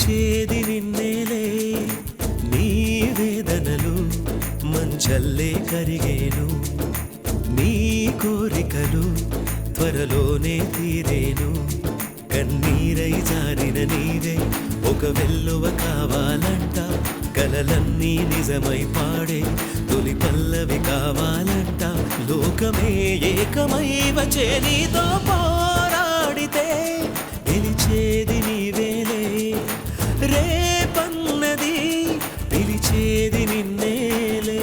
పిలిచేది నిన్నేలే నీ వేదనలు మంచల్లే కరిగేను నీ కోరికలు త్వరలోనే తీరేను కన్నీరై జారిన నీవే ఒక వెల్లువ కావాలంట కలలన్నీ నిజమై పాడే తొలి పల్లవి కావాలంట లోకమే ఏకమై వచ్చే నీతో పోరాడితే గెలిచేది నీవేలే రేపన్నది పిలిచేది నిన్నేలే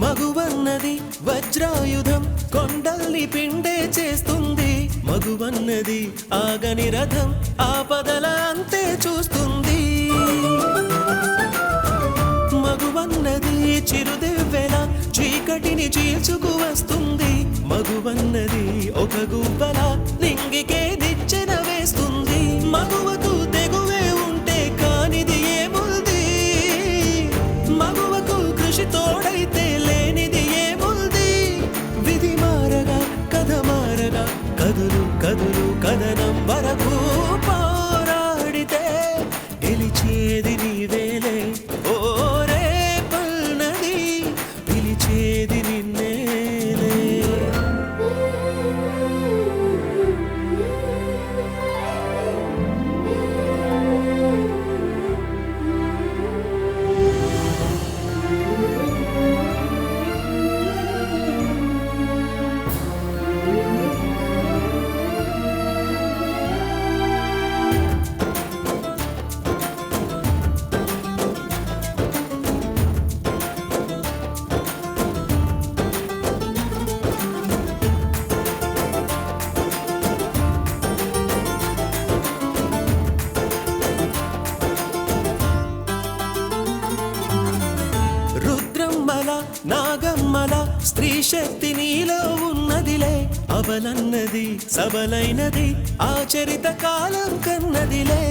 మగువన్నది వజ్రాయుధం కొండల్ని పిండే చేస్తుంది మగువన్నది ఆగని రథం ఆపదల అంతే చూస్తుంది మగువన్నది చిరుదెవ్వెల చీకటిని చీల్చుకు వస్తుంది మగువన్నది ఒక గువ్వల నింగికే నిచ్చెన వేస్తుంది మగువకు తెగువే ఉంటే కానిది ఏముంది మగువకు కృషి తోడైతే లేనిది ఏముంది విధి మారగా కథ మారగా కదులు కదులు కథనం వరకు పోరాడితే గెలిచేది నీవేలే ఓ రేపన్నది పిలిచేది నిన్నేలే నాగమ్మల స్త్రీ శక్తి నీలో ఉన్నదిలే అవలన్నది సబలైనది ఆచరిత కాలం కన్నదిలే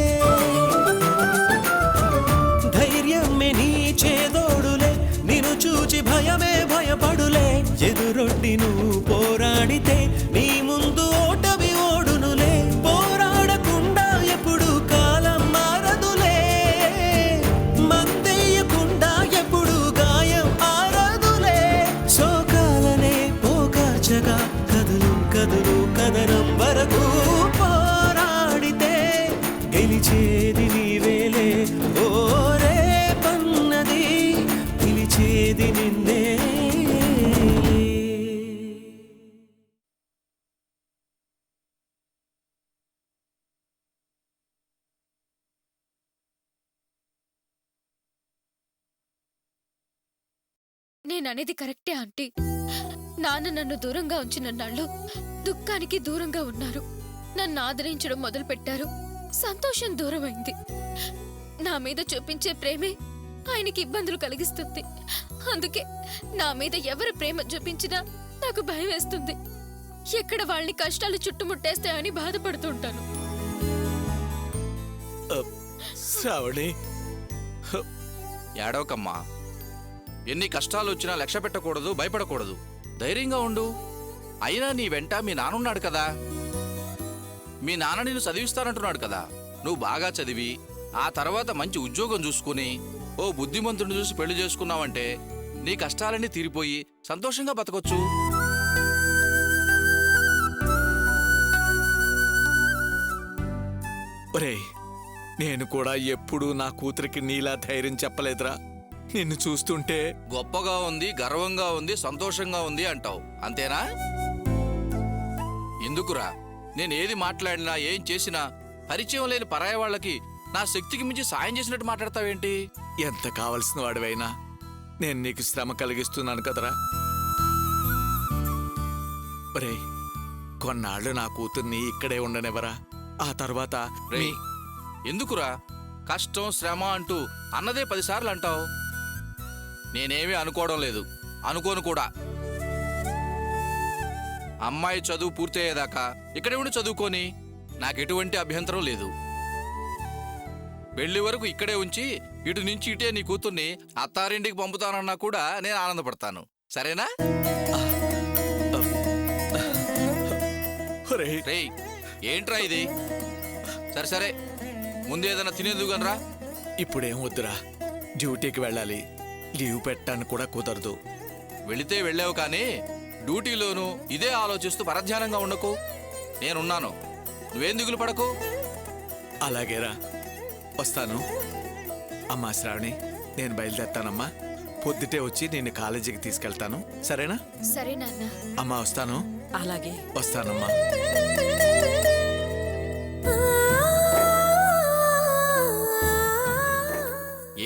ధైర్యమే నీ చేదోడులే నిన్ను చూచి భయమే భయపడులే ఎదురొడ్డి నువ్వు పోరాడితే నీ ముందు ఓటమి ఓడునులే పోరాడకుండా ఎప్పుడు కాలం మారదులే మందేయకుండా ఎప్పుడు గాయం కదులు కదులు కదనం వరకు పోరాడితే గెలిచేది నీవేలే ఓ రేపన్నది పిలిచేది నిన్నే నేననేది కరెక్టే ఆంటీ నాన్న నన్ను దూరంగా ఉంచిన నాళ్ళు దుఃఖానికి దూరంగా ఉన్నారు నన్ను ఆదరించడం మొదలుపెట్టారు సంతోషం దూరమైంది నా మీద చూపించే ప్రేమే ఆయనకి ఇబ్బందులు కలిగిస్తుంది అందుకే నా మీద ఎవరు ప్రేమ చూపించినా నాకు భయం వేస్తుంది ఎక్కడ వాళ్ళని కష్టాలు చుట్టుముట్టేస్తాయని బాధపడుతుంటాను శ్రావణి ఏడవకమ్మా ఎన్ని కష్టాలు వచ్చినా లక్ష్య పెట్టకూడదు భయపడకూడదు ధైర్యంగా ఉండు అయినా నీ వెంట మీ నాన్నున్నాడు కదా మీ నాన్న నిన్ను చదివిస్తానంటున్నాడు కదా నువ్వు బాగా చదివి ఆ తర్వాత మంచి ఉద్యోగం చూసుకుని ఓ బుద్ధిమంతుడిని చూసి పెళ్లి చేసుకున్నావంటే నీ కష్టాలన్నీ తీరిపోయి సంతోషంగా బతకొచ్చు ఒరేయ్ నేను కూడా ఎప్పుడూ నా కూతురికి నీలా ధైర్యం చెప్పలేదురా నిన్ను చూస్తుంటే గొప్పగా ఉంది గర్వంగా ఉంది సంతోషంగా ఉంది అంటావు అంతేనా ఎందుకురా నేనేది మాట్లాడినా ఏం చేసినా పరిచయం లేని పరాయి వాళ్ళకి నా శక్తికి మించి సాయం చేసినట్టు మాట్లాడతావేంటి? ఎంత కావలసిన వాడివైనా నేను నీకు శ్రమ కలిగిస్తున్నాను కదరా. ఒరేయ్, కొన్నాళ్ళు నా కూతుర్ని ఇక్కడే ఉండనివ్వరా? ఆ తర్వాత రేయ్, ఎందుకురా కష్టం శ్రమ అంటూ అన్నదే 10 సార్లు అంటావు? నేనేమీ అనుకోవడం లేదు, అనుకోను కూడా. అమ్మాయి చదువు పూర్తయ్యేదాకా ఇక్కడే ఉండి చదువుకొని నాకు ఎటువంటి అభ్యంతరం లేదు. పెళ్లి వరకు ఇక్కడే ఉంచి ఇటు నుంచి ఇటే నీ కూతుర్ని అత్తారింటికి పంపుతానన్నా కూడా నేను ఆనందపడతాను. సరేనా? ఒరేయ్, రేయ్, ఏంట్రా ఇది? సరే సరే, ముందు ఏదైనా తినేందుకు గనరా. ఇప్పుడేం వద్దురా, డ్యూటీకి వెళ్ళాలి. లీవ్ పెట్టడానికి కూడా కుదరదు. వెళితే వెళ్ళావు కానీ డ్యూటీలోనూ ఇదే ఆలోచిస్తూ పరధ్యానంగా ఉండకు. నేనున్నాను, నువ్వేం దిగులు పడకు. అలాగేరా, వస్తాను. అమ్మా శ్రావణి, నేను బయలుదేరుతానమ్మా. పొద్దుటే వచ్చి నేను కాలేజీకి తీసుకెళ్తాను, సరేనా? సరే నాన్న. అమ్మా వస్తాను. అలాగే. వస్తానమ్మా.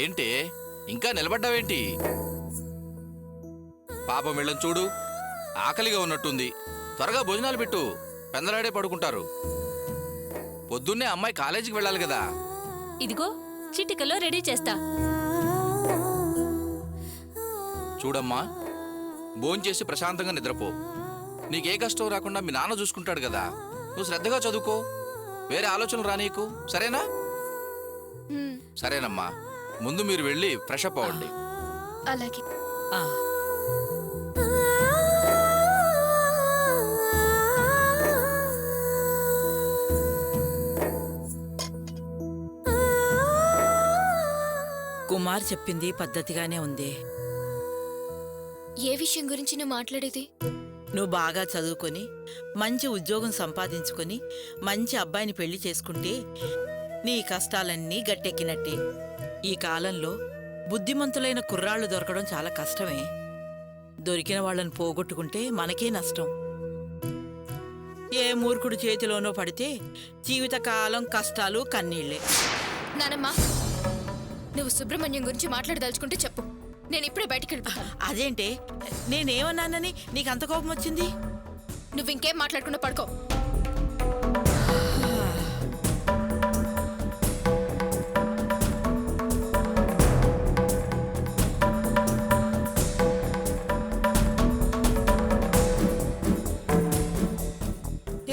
ఏంటి ఇంకా నిలబడ్డావేంటి? పాపం వీళ్ళని చూడు, ఆకలిగా ఉన్నట్టుంది. త్వరగా భోజనాలు పెట్టు, పెందలాడే పడుకుంటారు. పొద్దున్నే అమ్మాయి కాలేజీకి వెళ్ళాలి కదా. ఇదిగో చిటికలో రెడీ చేస్తా. చూడమ్మా, భోంచేసి ప్రశాంతంగా నిద్రపో. నీకే కష్టం రాకుండా మీ నాన్న చూసుకుంటాడు కదా. నువ్వు శ్రద్ధగా చదువుకో, వేరే ఆలోచనలు రానీకు, సరేనా? హ్మ్, సరేనమ్మా, ముందు మీరు వెళ్ళి ఫ్రెష్ అప్ అవ్వండి. అలాగే. ఆ, కుమార్ చెప్పింది పద్ధతిగానే ఉంది. ఏ విషయం గురించి నువ్వు మాట్లాడేది? నువ్వు బాగా చదువుకొని మంచి ఉద్యోగం సంపాదించుకొని మంచి అబ్బాయిని పెళ్లి చేసుకుంటే నీ కష్టాలన్నీ గట్టెక్కినట్టే. ఈ కాలంలో బుద్ధిమంతులైన కుర్రాళ్ళు దొరకడం చాలా కష్టమే. దొరికిన వాళ్ళని పోగొట్టుకుంటే మనకే నష్టం. ఏ మూర్ఖుడి చేతిలోనో పడితే జీవితకాలం కష్టాలు కన్నీళ్లే. నానమ్మా, నువ్వు సుబ్రహ్మణ్యం గురించి మాట్లాడదలుచుకుంటే చెప్పు, నేను ఇప్పుడే బయటికి వెళ్ళిపోతాను. అదేంటే, నేనేమన్నానని నీకంత కోపం వచ్చింది? నువ్వు ఇంకేం మాట్లాడకుండా పడుకో.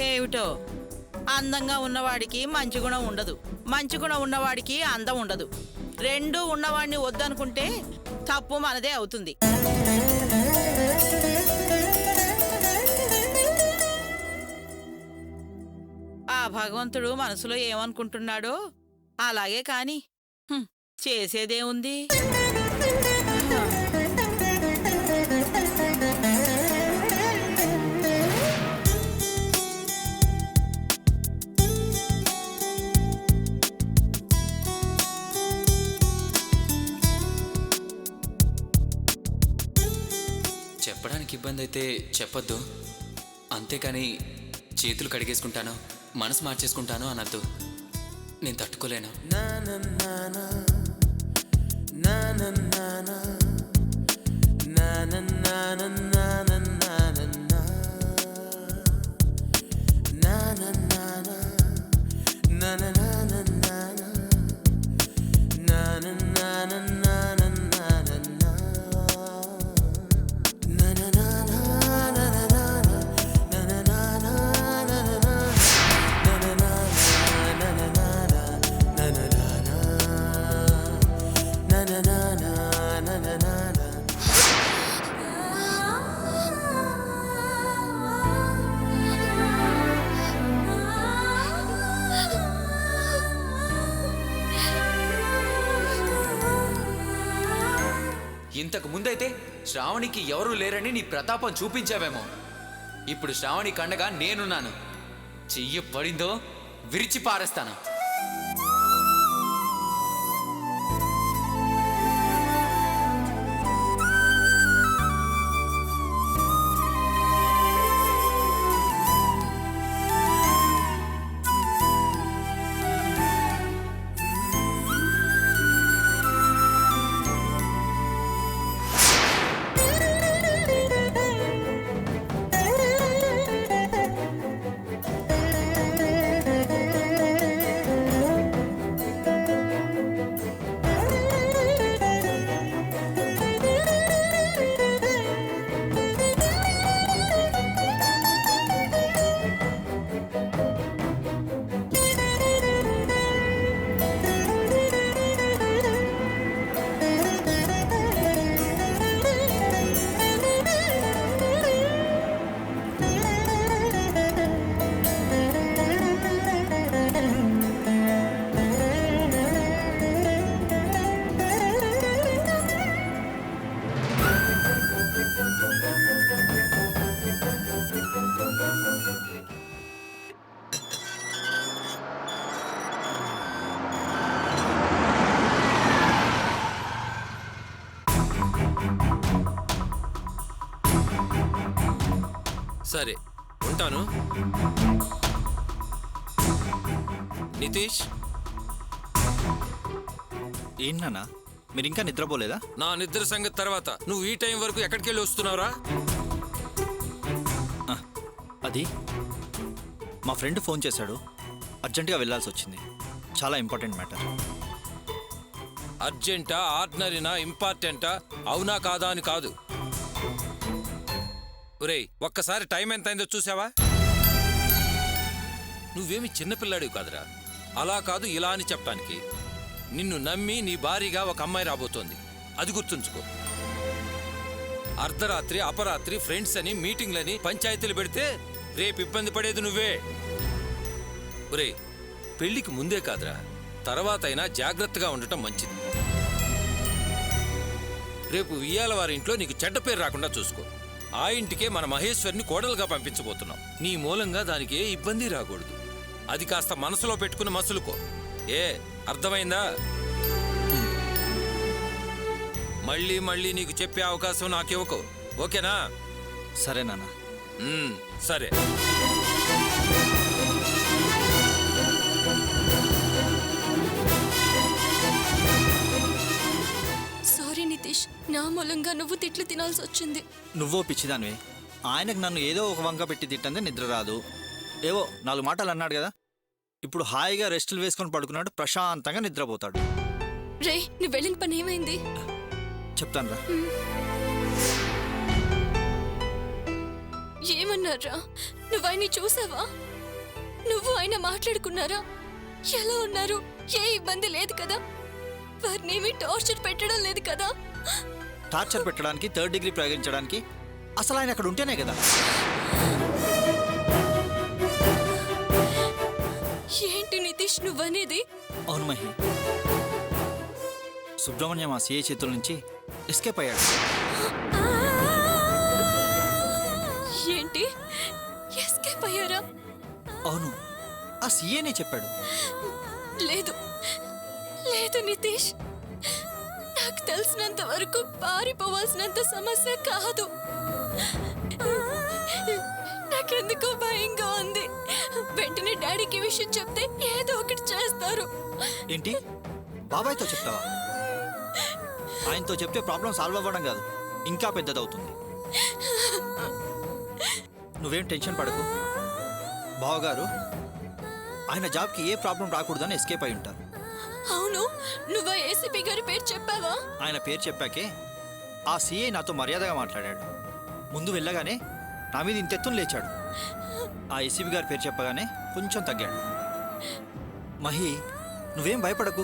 ఏమిటో, అందంగా ఉన్నవాడికి మంచి గుణం ఉండదు, మంచి గుణం ఉన్నవాడికి అందం ఉండదు. రెండూ ఉన్నవాడిని వద్దనుకుంటే తప్పు మనదే అవుతుంది. ఆ భగవంతుడు మనసులో ఏమనుకుంటున్నాడో అలాగే కాని చేసేదేముంది? చెప్పడానికి ఇబ్బంది అయితే చెప్పొద్దు, అంతేకాని చేతులు కడిగేసుకుంటాను, మనసు మార్చేసుకుంటాను అనద్దు. నేను తట్టుకోలేను. ఇంతకు ముందైతే శ్రావణికి ఎవరూ లేరని నీ ప్రతాపం చూపించావేమో. ఇప్పుడు శ్రావణి కండగా నేనున్నాను. చెయ్యి పడిందో విరిచి పారేస్తాను. సరే ఉంటాను. నితీష్, ఏంటన్నా మీరు ఇంకా నిద్రపోలేదా? నా నిద్ర సంగతి తర్వాత నువ్వు ఈ టైం వరకు ఎక్కడికి వెళ్ళి వస్తున్నావురా? అది మా ఫ్రెండ్ ఫోన్ చేశాడు, అర్జెంటుగా వెళ్ళాల్సి వచ్చింది. చాలా ఇంపార్టెంట్ మ్యాటర్. అర్జెంటా, ఆర్డినరీనా, ఇంపార్టెంటా, అవునా కాదా అని కాదు. ఒరేయ్, ఒక్కసారి టైం ఎంత అయిందో చూసావా? నువ్వేమి చిన్నపిల్లాడివి కాదురా. అలా కాదు ఇలా అని చెప్పడానికి. నిన్ను నమ్మి నీ భారీగా ఒక అమ్మాయి రాబోతోంది, అది గుర్తుంచుకో. అర్ధరాత్రి అపరాత్రి ఫ్రెండ్స్ అని మీటింగ్లని పంచాయతీలు పెడితే రేపు ఇబ్బంది పడేది నువ్వే. ఒరేయ్, పెళ్లికి ముందే కాదురా, తర్వాత అయినా జాగ్రత్తగా ఉండటం మంచిది. రేపు వియ్యాల వారి ఇంట్లో నీకు చెడ్డ పేరు రాకుండా చూసుకో. ఆ ఇంటికే మన మహేశ్వరిని కోడలుగా పంపించబోతున్నాం. నీ మూలంగా దానికి ఏ ఇబ్బంది రాకూడదు. అది కాస్త మనసులో పెట్టుకుని మసులుకో. అర్థమైందా? మళ్ళీ మళ్ళీ నీకు చెప్పే అవకాశం నాకివ్వకు, ఓకేనా? సరే నాన్న. సరే. సారీ నితీష్, నా మూలంగా నువ్వు తిట్లు తినాల్సి వచ్చింది. నువ్వో పిచ్చిదానివే. ఆయనకు నన్ను ఏదో ఒక వంక పెట్టి తిట్టందే నిద్ర రాదు. ఏవో 4 మాటలు అన్నాడు కదా, ఇప్పుడు హాయిగా రెస్టులు వేసుకొని పడుకున్నాడు, ప్రశాంతంగా నిద్రపోతాడు. రే, నువ్వు వెళ్ళిన పని ఏమైంది? చెప్తాను రా. ఏమన్నారా? నువ్వు ఆయన చూసావా? నువ్వు ఆయన మాట్లాడుకున్నారా? ఎలా ఉన్నారు? ఏ ఇబ్బంది లేదు కదా? వారినేమి టార్చర్ పెట్టడం లేదు కదా? టార్చర్ పెట్టడానికి, 3rd డిగ్రీ ప్రయోగించడానికి అసలు ఆయన అక్కడ ఉంటేనే కదా. ఏంటి నితీష్ నువ్వనేది? అవును మహి, సుబ్రహ్మణ్యం ఆ సీఏ చేతుల నుంచి ఎస్కేప్ అయ్యాడు. ఏంటి, ఎస్కేప్ అయ్యారా? అవును, ఆ సీఏనే చెప్పాడు. లేదు లేదు నితీష్, నాకు తెలిసినంత వరకు పారిపోవాల్సినంత సమస్య కాదు. నాకెందుకో భయంగా ఉంది. వెంటనే డాడీకి విషయం చెప్తే ఏదో ఒకటి చేస్తారు. ఏంటి, బాబాయ్తో చెప్తావా? ఆయనతో చెప్తే ప్రాబ్లం సాల్వ్ అవ్వడం కాదు, ఇంకా పెద్దదవుతుంది. నువ్వేం టెన్షన్ పడకు. బావగారు ఆయన జాబ్కి ఏ ప్రాబ్లం రాకూడదని ఎస్కేప్ అయి ఉంటారు. అవును, నువ్వు ఏసీపీ గారి పేరు చెప్పావా? ఆయన పేరు చెప్పాకే ఆ సీఐ నాతో మర్యాదగా మాట్లాడాడు. ముందు వెళ్ళగానే నా మీద ఇంతెత్తును లేచాడు. ఆ ఏసీపీ గారి పేరు చెప్పగానే కొంచెం తగ్గాడు. మహి, నువ్వేం భయపడకు.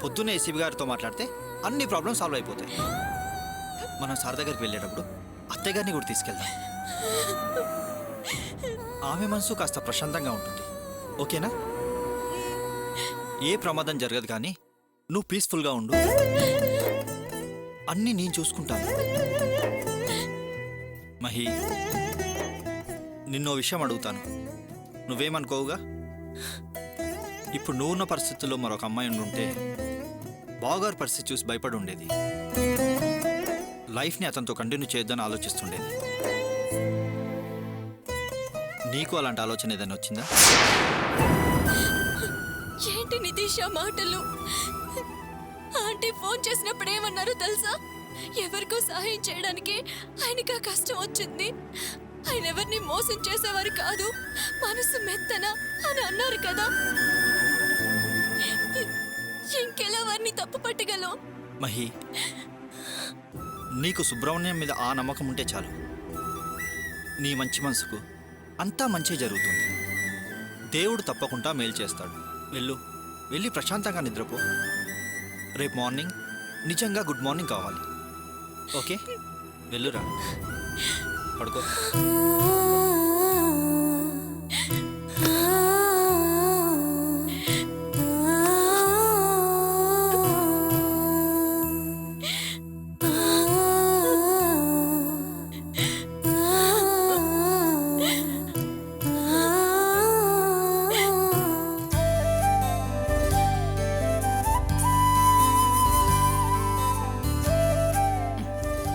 పొద్దున్నే ఏసీపీ గారితో మాట్లాడితే అన్ని ప్రాబ్లమ్స్ సాల్వ్ అయిపోతాయి. మనం సార్ దగ్గరికి వెళ్ళేటప్పుడు అత్తయ్య గారిని కూడా తీసుకెళ్దాం. ఆమె మనసు కాస్త ప్రశాంతంగా ఉంటుంది, ఓకేనా? ఏ ప్రమాదం జరగదు, కానీ నువ్వు పీస్ఫుల్గా ఉండు. అన్నీ నేను చూసుకుంటాను. మహి, నిన్నో విషయం అడుగుతాను, నువ్వేమనుకోవుగా? ఇప్పుడు నువ్వున్న పరిస్థితుల్లో మరొక అమ్మాయి ఉండుంటే బావగారి పరిస్థితి చూసి భయపడి ఉండేది. లైఫ్ని అతనితో కంటిన్యూ చేద్దని ఆలోచిస్తుండేది. నీకు అలాంటి ఆలోచన ఏదైనా వచ్చిందా? ఏంటి నితీష్ ఆ మాటలు? ఆంటీ ఫోన్ చేసినప్పుడు ఏమన్నారో తెలుసా? ఎవరికో సహాయం చేయడానికి ఆయనకి ఆ కష్టం వచ్చింది. ఆయన ఎవరిని మోసం చేసేవారు కాదు, మనసు మెత్తన అని అన్నారు కదా. ఇంకెలా వారిని తప్పు పట్టగలం? మహి, నీకు సుబ్రహ్మణ్యం మీద ఆ నమ్మకం ఉంటే చాలు. నీ మంచి మనసుకు అంతా మంచి జరుగుతుంది. దేవుడు తప్పకుండా మేలు చేస్తాడు. వెళ్ళి ప్రశాంతంగా నిద్రపో. రేపు మార్నింగ్ నిజంగా గుడ్ మార్నింగ్ కావాలి, ఓకే? వెళ్ళురా, పడుకో.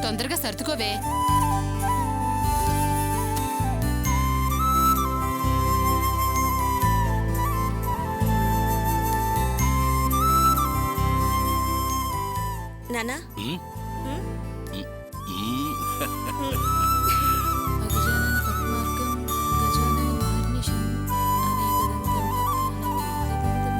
తొందరగా సర్దుకోవే. ఉమ్? అగజానన పద్మార్గం గజానన మహర్నిశం అనేకదంతం భక్తానాం ఏకదంతం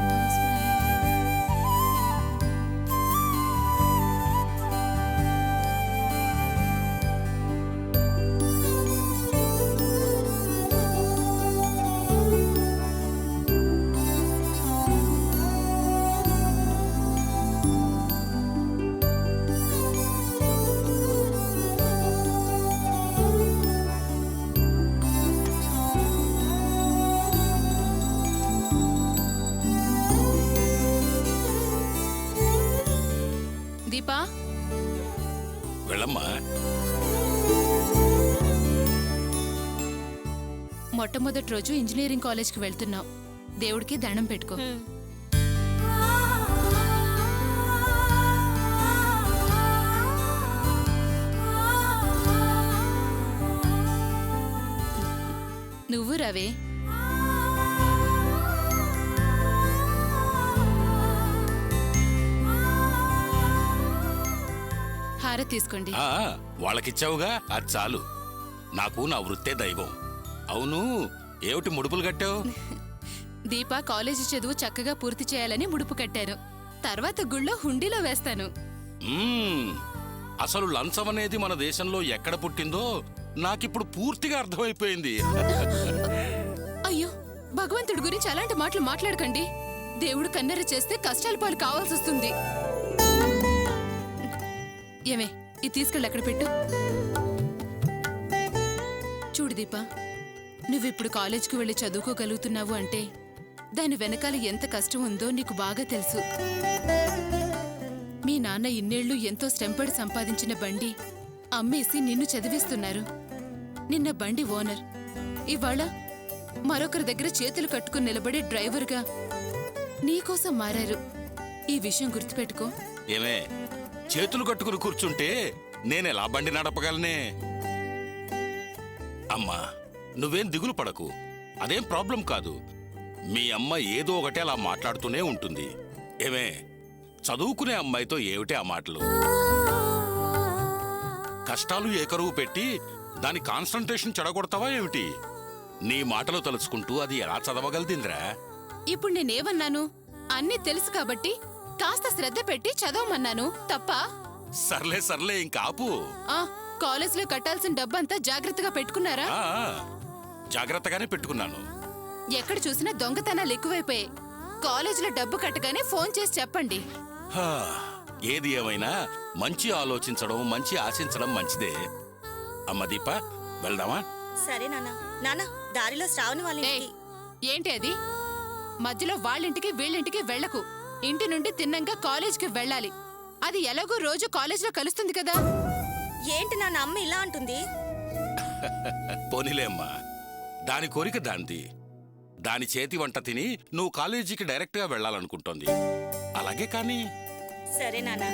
దీపా వెళ్ళమ్మా. మొట్టమొదటి రోజు ఇంజనీరింగ్ కాలేజ్కి వెళ్తున్నావు. దేవుడికి దండం పెట్టుకో. నువ్వు రవే. హారతి తీసుకోండి. ఆ, వాళ్ళకిచ్చావుగా అది చాలు. నాకు నా వృత్తే దైవం. అవును, ఏమిటి ముడుపులు కట్టావు? దీప కాలేజీ చదువు చక్కగా పూర్తి చేయాలని ముడుపు కట్టాను. తర్వాత గుళ్ళో హుండీలో వేస్తాను. మ్మ్. అసలు లంచం అనేది మన దేశంలో ఎక్కడ పుట్టిందో నాకిప్పుడు పూర్తిగా అర్థమైపోయింది. అయ్యో, భగవంతుడి గురించి అలాంటి మాటలు మాట్లాడకండి. దేవుడు కన్నెర చేస్తే కష్టాల పాలు కావాల్సి వస్తుంది. ఏమే, ఇది తీసుకెళ్ళి అక్కడ పెట్టు. చూడు దీపా, నువ్విప్పుడు కాలేజ్కి వెళ్ళి చదువుకోగలుగుతున్నావు అంటే దాని వెనకాల ఎంత కష్టం ఉందో నీకు బాగా తెలుసు. మీ నాన్న ఇన్నేళ్లు ఎంతో శ్రమపడి సంపాదించిన బండి అమ్మేసి నిన్ను చదివిస్తున్నారు. నిన్న బండి ఓనర్, ఇవాళ మరొకరి దగ్గర చేతులు కట్టుకుని నిలబడే డ్రైవర్గా నీకోసం మారారు. ఈ విషయం గుర్తుపెట్టుకో. ఏమే, చేతులు కట్టుకుని కూర్చుంటే నేనెలా బండి నడపగలనే? అమ్మా, నువ్వేం దిగులు పడకు. అదేం ప్రాబ్లం కాదు. మీ అమ్మ ఏదో ఒకటి అలా మాట్లాడుతూనే ఉంటుంది. ఏమే, చదువుకునే అమ్మాయితో ఏమిటి ఆ మాటలు? కష్టాలు ఏకరువు పెట్టి దాని కాన్సంట్రేషన్ చెడగొడతావా ఏమిటి? నీ మాటలు తలుచుకుంటూ అది ఎలా చదవగలదింద్రా? ఇప్పుడు నేనేమన్నాను? అన్నీ తెలుసు కాబట్టి కాస్త శ్రద్ధ పెట్టి చదవమన్నాను. తప్ప? సర్లే సర్లే, ఇంకాపు. ఆ, కాలేజ్లో కట్టాల్సిన డబ్బంతా జాగ్రత్తగా పెట్టుకున్నారా? ఆ, జాగ్రత్తగానే పెట్టుకున్నాను. ఎక్కడ చూసినా దొంగతనాలు ఎక్కువైపోయాయి. కాలేజీలో డబ్బు కట్టగానే ఫోన్ చేసి చెప్పండి. హా, ఏది ఏమైనా మంచి ఆలోచించడం, మంచి ఆశించడం మంచిదే. అమ్మ దీప, వెళ్దామా? సరే నాన్న. నాన్న, దారిలో శ్రావణి వాళ్ళ ఏయ్, ఇంటికి. ఏంటి అది? మధ్యలో వాళ్ళింటికి వీళ్ళింటికి వెళ్ళకు. ఇంటి నుండి తిన్నంగా కాలేజ్కి వెళ్ళాలి. అది ఎలాగో రోజు కాలేజ్లో కలుస్తుంది కదా. ఏంటి నాన్న అమ్మ ఇలా అంటుంది? పోనీలే అమ్మా, దాని కోరిక దాంది. దాని చేతి వంట తిని నువ్వు కాలేజీకి డైరెక్ట్గా వెళ్ళాలనుకుంటోంది. అలాగే కానీ సరే నాన్న.